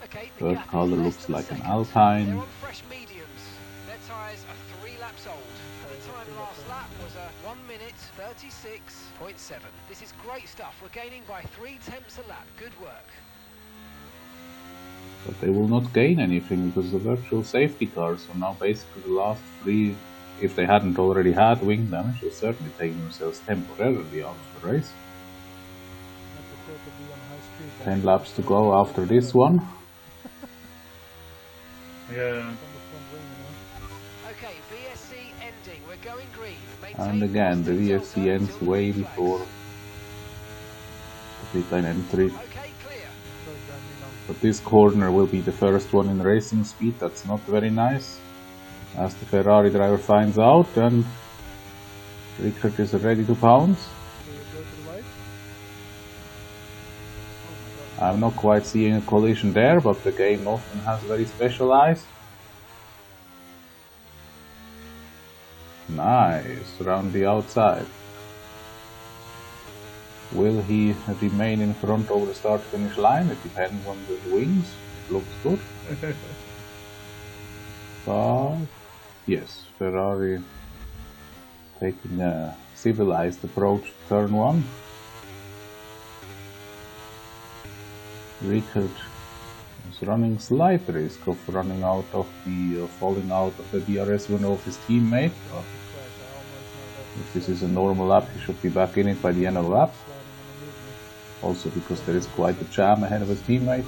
Okay, the Third gap car is less looks than a like an second. Alpine. They're on fresh mediums. Their tyres are 3 laps old. And the time last lap was a 1 minute 36.7. This is great stuff. We're gaining by 0.3 a lap. Good work. But they will not gain anything because the virtual safety cars are now basically the last 3, if they hadn't already had wing damage, they're certainly taking themselves temporarily out of the race. 10 laps to go after this one. Yeah. Okay, VSC ending. We're going green. And again, the VSC ends way before the pit lane entry. Okay, clear. But this corner will be the first one in racing speed. That's not very nice. As the Ferrari driver finds out, and Rickert is ready to pounce. I'm not quite seeing a collision there, but the game often has very special eyes. Nice, around the outside. Will he remain in front over the start-finish line? It depends on the wings. It looks good. But yes, Ferrari taking a civilized approach to turn 1. Rickert is running slight risk of running out of the falling out of the DRS window of his teammate. If this is a normal lap, he should be back in it by the end of the lap. Also because there is quite a jam ahead of his teammate.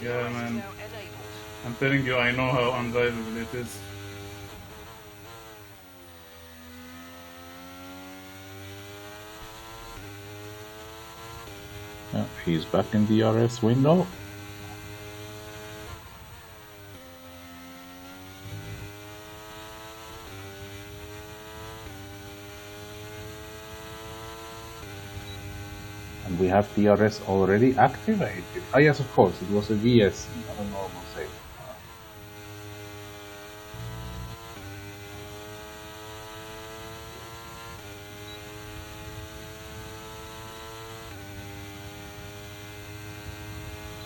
Yeah, man. I'm telling you, I know how undrivable it is. Yeah, he's back in the DRS window. And we have DRS already activated. Ah yes, of course, it was a VSC, not a normal save.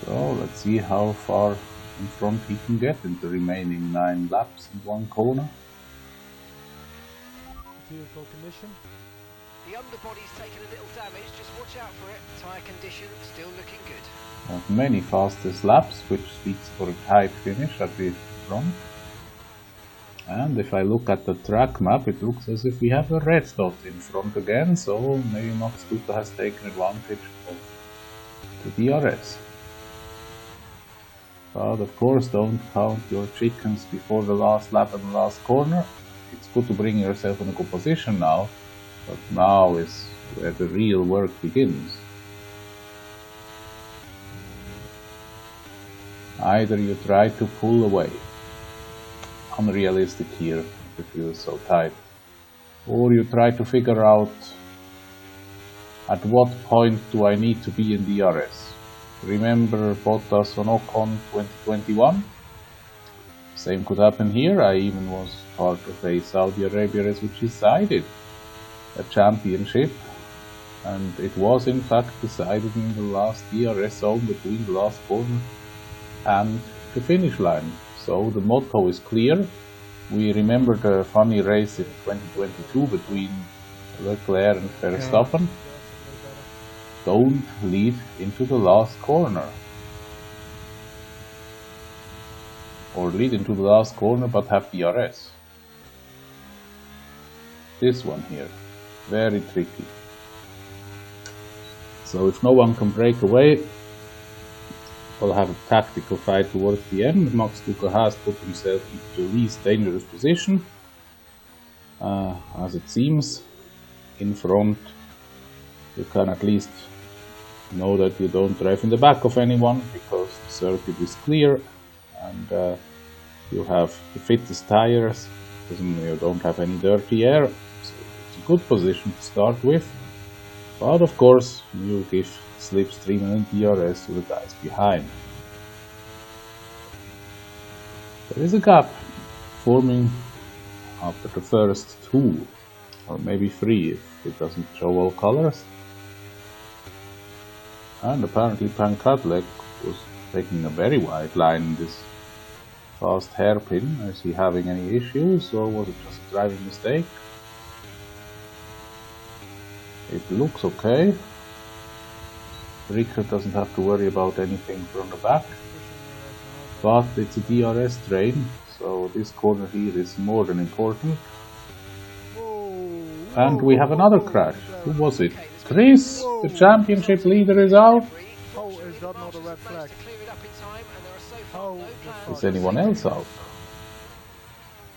So let's see how far in front he can get in the remaining 9 laps in one corner. Vehicle condition. The underbody's taken a little damage, just watch out for it. Tyre condition still looking good. Many fastest laps, which speaks for a tight finish at the front. And if I look at the track map, it looks as if we have a red dot in front again, so maybe Max Guta has taken advantage of the DRS. But of course, don't count your chickens before the last lap and the last corner. It's good to bring yourself in a good position now, but now is where the real work begins. Either you try to pull away, unrealistic here, it feels so tight, or you try to figure out at what point do I need to be in DRS. Remember Bottas on Ocon 2021? Same could happen here. I even was part of a Saudi Arabia race which decided a championship, and it was in fact decided in the last DRS zone between the last corner and the finish line. So the motto is clear. We remember the funny race in 2022 between Leclerc and Verstappen. Don't lead into the last corner. or lead into the last corner but have DRS. This one here, very tricky. So if no one can break away, we'll have a tactical fight towards the end. Max Duca has put himself into the least dangerous position, as it seems. In front, you can at least know that you don't drive in the back of anyone, because the circuit is clear and you have the fittest tires, you don't have any dirty air, so it's a good position to start with. But of course, you give slipstream and DRS to the guys behind. There is a gap forming after the first 2, or maybe 3 if it doesn't show all colors. And apparently Pan Cadillac was taking a very wide line in this fast hairpin. Is he having any issues, or was it just a driving mistake? It looks okay. Ricker doesn't have to worry about anything from the back, but it's a DRS train, so this corner here is more than important. And we have another crash. Who was it? Chris, the championship leader, is out. Oh, is that not a red flag? Oh, Is anyone else out?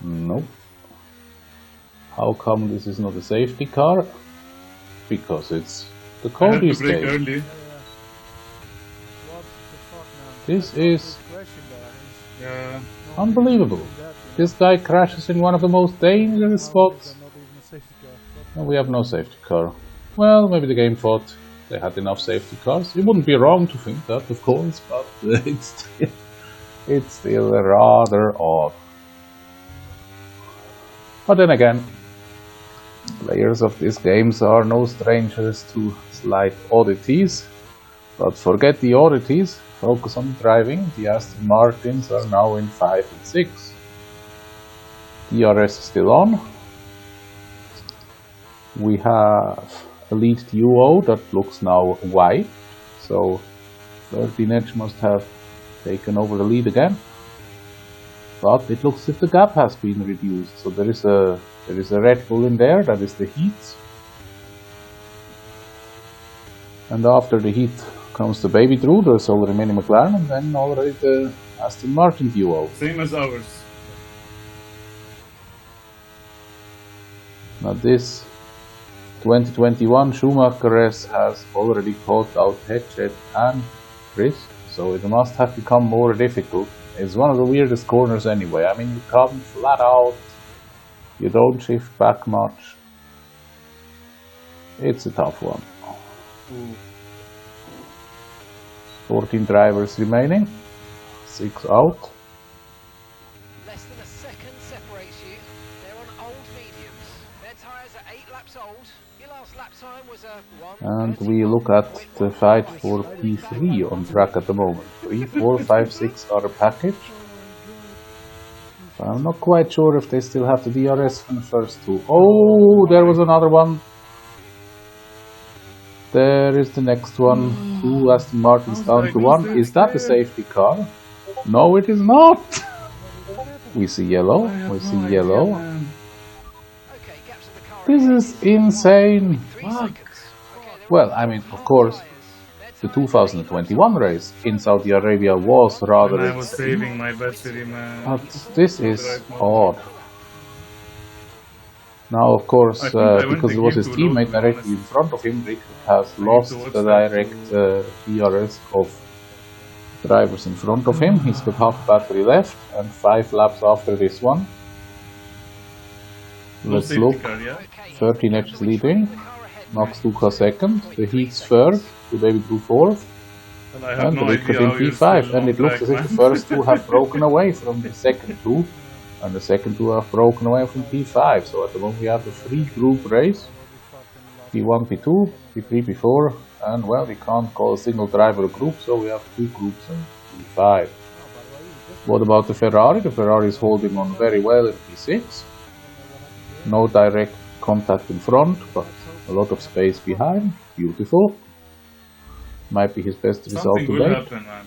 No. How come this is not a safety car? Because it's the Cody stage. Early. what the fuck, man? This is Crashing there. Yeah. unbelievable. This guy crashes in one of the most dangerous spots. Not even a safety car. And we have no safety car. Well, maybe the game thought they had enough safety cars. It wouldn't be wrong to think that, of course, but it's still rather odd. But then again, players of these games are no strangers to slight oddities. But forget the oddities, focus on driving. The Aston Martins are now in 5 and 6. DRS is still on. We have a lead duo that looks now white, so 13 Edge must have taken over the lead again. But it looks as if the gap has been reduced, so there is a Red Bull in there, that is the heat. And after the heat comes the baby Drew, there's already Mini McLaren, and then already the Aston Martin duo. Same as ours. Now this 2021 Schumacher S has already caught out Hedgehog and Chris, so it must have become more difficult. It's one of the weirdest corners anyway. I mean, you come flat out, you don't shift back much. It's a tough one. 14 drivers remaining, 6 out. Less than a second separates you. They're on old mediums. Their tyres are 8 laps old. Your last lap time was a 1. And we look at the fight for P3 on track at the moment. 3, 4, 5, 6 are a package. I'm not quite sure if they still have the DRS from the first 2. Oh, there was another one. There is the next one. 2 Aston Martins down to 1. Is that a safety car? No, it is not. We see yellow. We see yellow. This is insane. Well, I mean, of course, the 2021 race in Saudi Arabia was rather And I was insane. saving my battery, man. But this is odd. Now, of course, I think I went because it was his again too low, teammate to be directly in honest. front of him, Rick has lost towards the that direct DRS of drivers in front of him. He's got half battery left and 5 laps after this one. No Let's safety look. car, yeah? 13 Edge leading. Max Duca second. The Heats third. The Baby Drew fourth. And I have And no Rickard idea in how you're P5. still And on it looks track, as if man. the first 2 have broken away from the second 2. And the second 2 have broken away from P5. So at the moment we have a 3-group race. P1, P2, P3, P4. And well, we can't call a single driver a group, so we have 2 groups in P5. What about the Ferrari? The Ferrari is holding on very well in P6. No direct contact in front, but a lot of space behind. Beautiful. Might be his best result Something to will date. happen, man.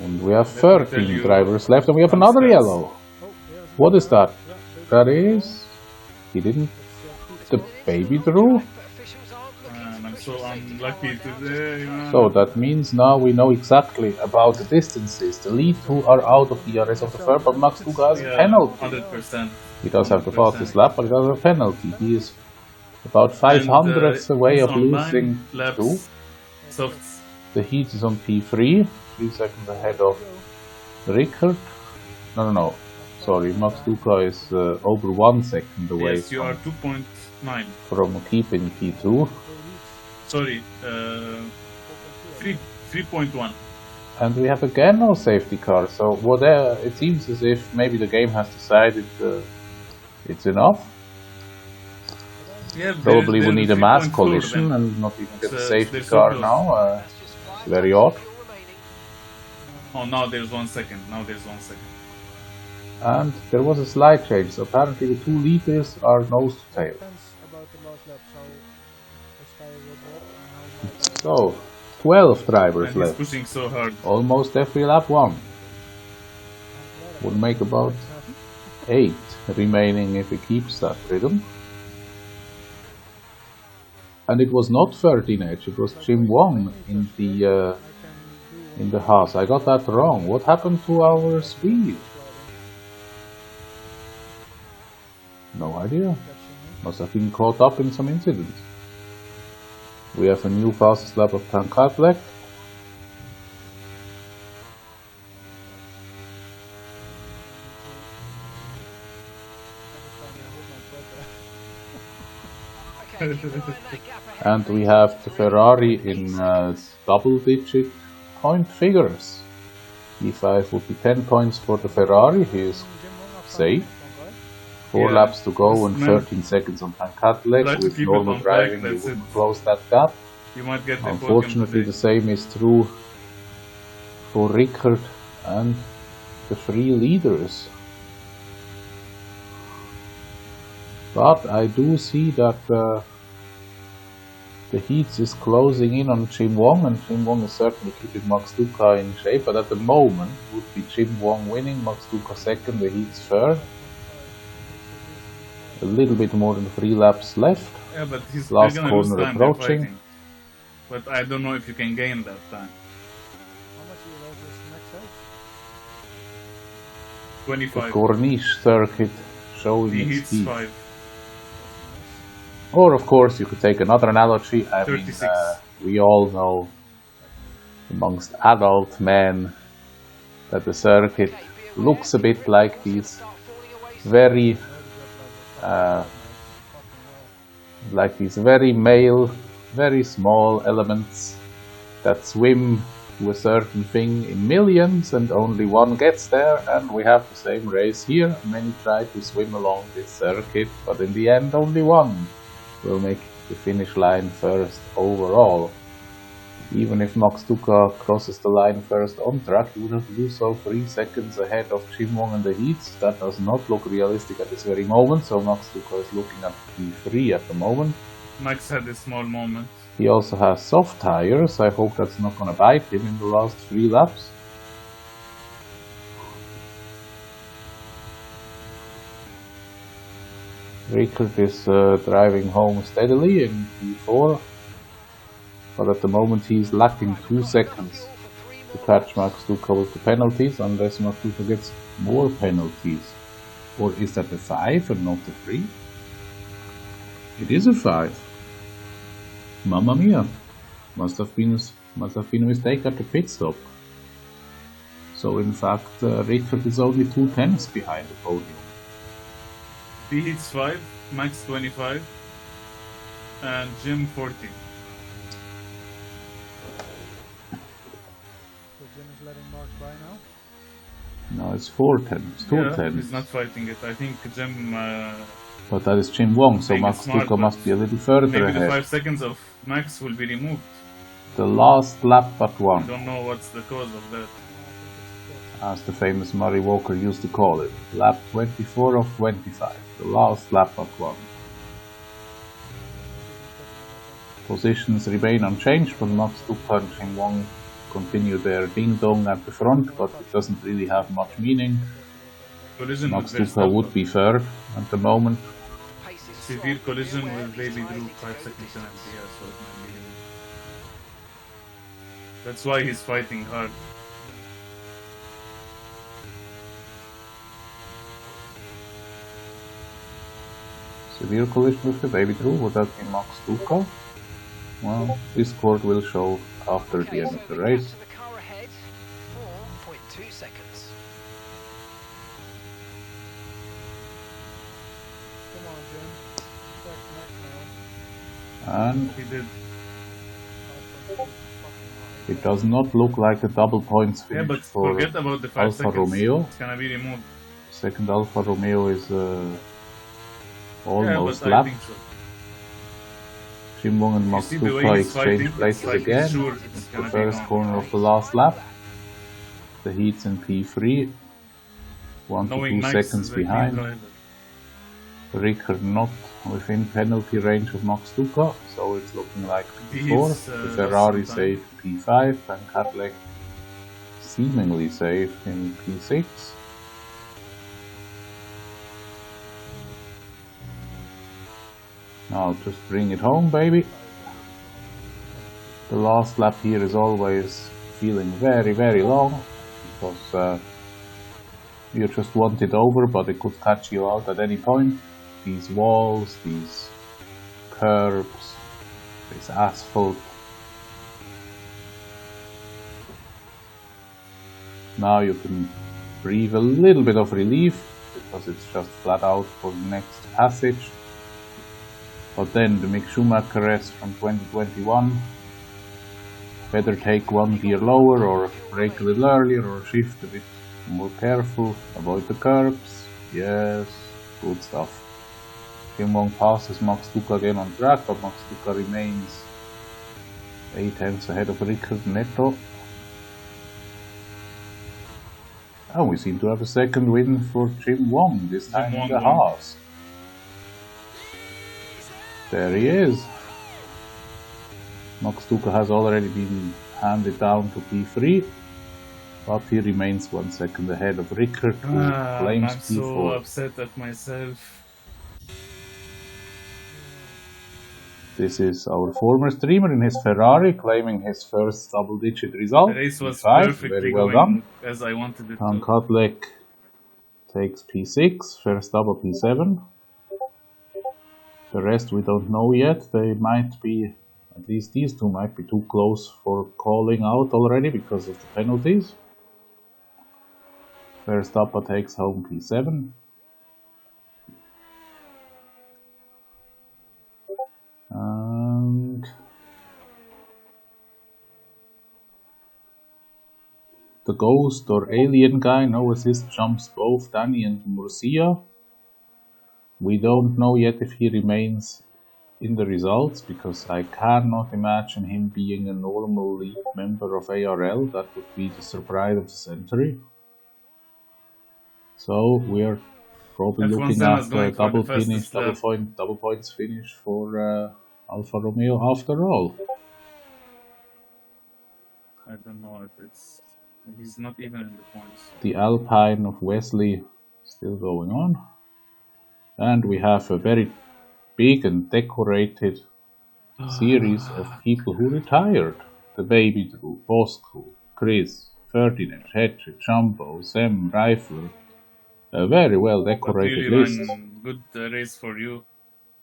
And we have Let me tell 13 you drivers left, and we have some another stats. yellow. What is that? That is... He didn't... The baby drew? Man, I'm so unlucky today, man. So that means now we know exactly about the distances. The lead two are out of the DRS of the third, but Max Duca has a Yeah, penalty. 100%. He does have the 100%. fastest lap, but he does have a penalty. He is about 5 hundredths away he's of on losing 9 laps. 2. Softs. The heat is on P3, 3 seconds ahead of Rickert. No. Sorry, Max Duca is over 1 second away Yes, you are 2.9. from keeping P2. Sorry, 3.1. And we have again no safety car, so it seems as if maybe the game has decided it's enough. Yeah, Probably we need a mass 3.4 collision then. and not even get a safety they're so car close. now. Very odd. Oh, now there's 1 second. And there was a slight change, so apparently the 2 leaders are nose to tail. So, 12 drivers And left. he's pushing so hard. Almost every lap won. Would make about 8 remaining if he keeps that rhythm. And it was not 13 edge, it was Jim Wong in the Haas. I got that wrong. What happened to our speed? No idea. Must have been caught up in some incident. We have a new fastest lap of Tankadlek. And we have the Ferrari in double-digit point figures. P5 would be 10 points for the Ferrari. He is safe. 4 laps to go and 13 seconds on Tankadlek. With normal driving, we wouldn't close that gap. You might get the Unfortunately, the same is true for Rickert and the 3 leaders. But I do see that the heats is closing in on Jim Wong, and Jim Wong is certainly keeping Max Duca in shape, but at the moment would be Jim Wong winning, Max Duca second, the heats third. A little bit more than 3 laps left. Yeah, but he's last gonna corner lose time approaching. But I don't know if you can gain that time. How much ELO does Max have? 25. The Corniche circuit showing He its hits speed. 5. Or of course you could take another analogy. I 36. mean, we all know amongst adult men that the circuit looks a bit like these very male, very small elements that swim to a certain thing in millions, and only one gets there, and we have the same race here. Many try to swim along this circuit, but in the end only one will make the finish line first overall. Even if Max Duca crosses the line first on track, he would have to do so 3 seconds ahead of Jim Wong in the heats. That does not look realistic at this very moment, so Max Duca is looking at P3 at the moment. Max had a small moment. He also has soft tires. I hope that's not gonna bite him in the last 3 laps. Rickert is driving home steadily in P4, but at the moment he's lacking 2 seconds to catch Max Duca with the penalties, unless Max Duca gets more penalties. Or is that a 5 and not a 3? It is a 5. Mamma mia! Must have been a mistake at the pit stop. So in fact, Rickert is only 2 tenths behind the podium. He hits 5, Max 25, and Jim 40. So Jim is letting Mark by now? No, it's 4 tenths, 2 tenths. He's not fighting it. I think Jim... But that is Jim Wong, so Max Duca must be a little further maybe ahead. the 5 seconds of Max will be removed. The last lap but I one, don't know what's the cause of that. as the famous Murray Walker used to call it. Lap 24 of 25, the last lap but one. Positions remain unchanged, but Max Duca and Jim Wong continue their ding-dong at the front, but it doesn't really have much meaning. Max Duca would be third at the moment. Severe collision with Baby Drew 5 seconds in empty, yeah, so it might be him. That's why he's fighting hard. Severe collision with the Baby Drew, would that be Max Duca? Well, Discord will show after the end of the race. And it does not look like a double points finish for forget about the 5 Alfa seconds. Romeo. It's gonna be removed. Second Alfa Romeo is almost I lapped. think so. Jim Wong and Max Duca exchange places again. It's the first corner of the last lap. The heat's in P3. 1 to 2 seconds behind. Rickard not within penalty range of Max Duca, so it's looking like P4. The Ferrari safe P5 and Cadillac seemingly safe in P6. Now just bring it home, baby. The last lap here is always feeling very, very long because you just want it over, but it could catch you out at any point. These walls, these curbs, this asphalt. Now you can breathe a little bit of relief because it's just flat out for the next passage. But then the Mick Schumacher S from 2021, better take one gear lower or brake a little earlier or shift a bit more careful, avoid the curbs. Yes, good stuff. Jim Wong passes Max Duca again on track, but Max Duca remains 8 tenths ahead of Rickard Netto. And we seem to have a second win for Jim Wong, this time in the Haas. There he is. Max Duca has already been handed down to P3, but he remains 1 second ahead of Rickard, who claims I'm P4. so upset at myself. This is our former streamer in his Ferrari, claiming his first double-digit result. The race was P5, perfectly very well going done. as I wanted it Tom to. Cadillac takes P6, first double P7. The rest we don't know yet. They might be, at least these two might be too close for calling out already because of the penalties. Verstappen takes home P7. And the ghost or alien guy, no assist, jumps both Danny and Murcia. We don't know yet if he remains in the results, because I cannot imagine him being a normal league member of ARL. That would be the surprise of the century. So we're probably looking at a double finish, double points finish for Alfa Romeo after all. I don't know if it's... He's not even in the points. The Alpine of Wesley still going on. And we have a very big and decorated series of people who retired. The Baby Drew, Bosco, Chris, Ferdinand, Hedge, Jumbo, Sam, Reifler. A very well decorated list. Man, good race for you,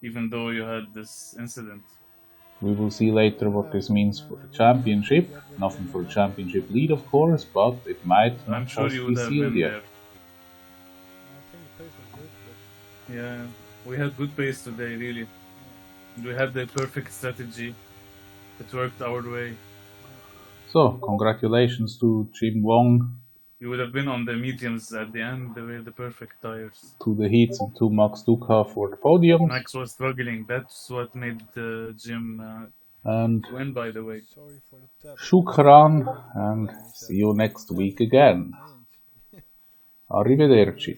even though you had this incident. We will see later what this means for the championship. Nothing for the championship lead, of course, but it might not just be sealed yet. Yeah, we had good pace today, really. We had the perfect strategy. It worked our way. So, congratulations to Jim Wong. You would have been on the mediums at the end. They were the perfect tires. To the heats and to Max Duca for the podium. Max was struggling. That's what made Jim win, by the way. Shukran, and see you next week again. Arrivederci.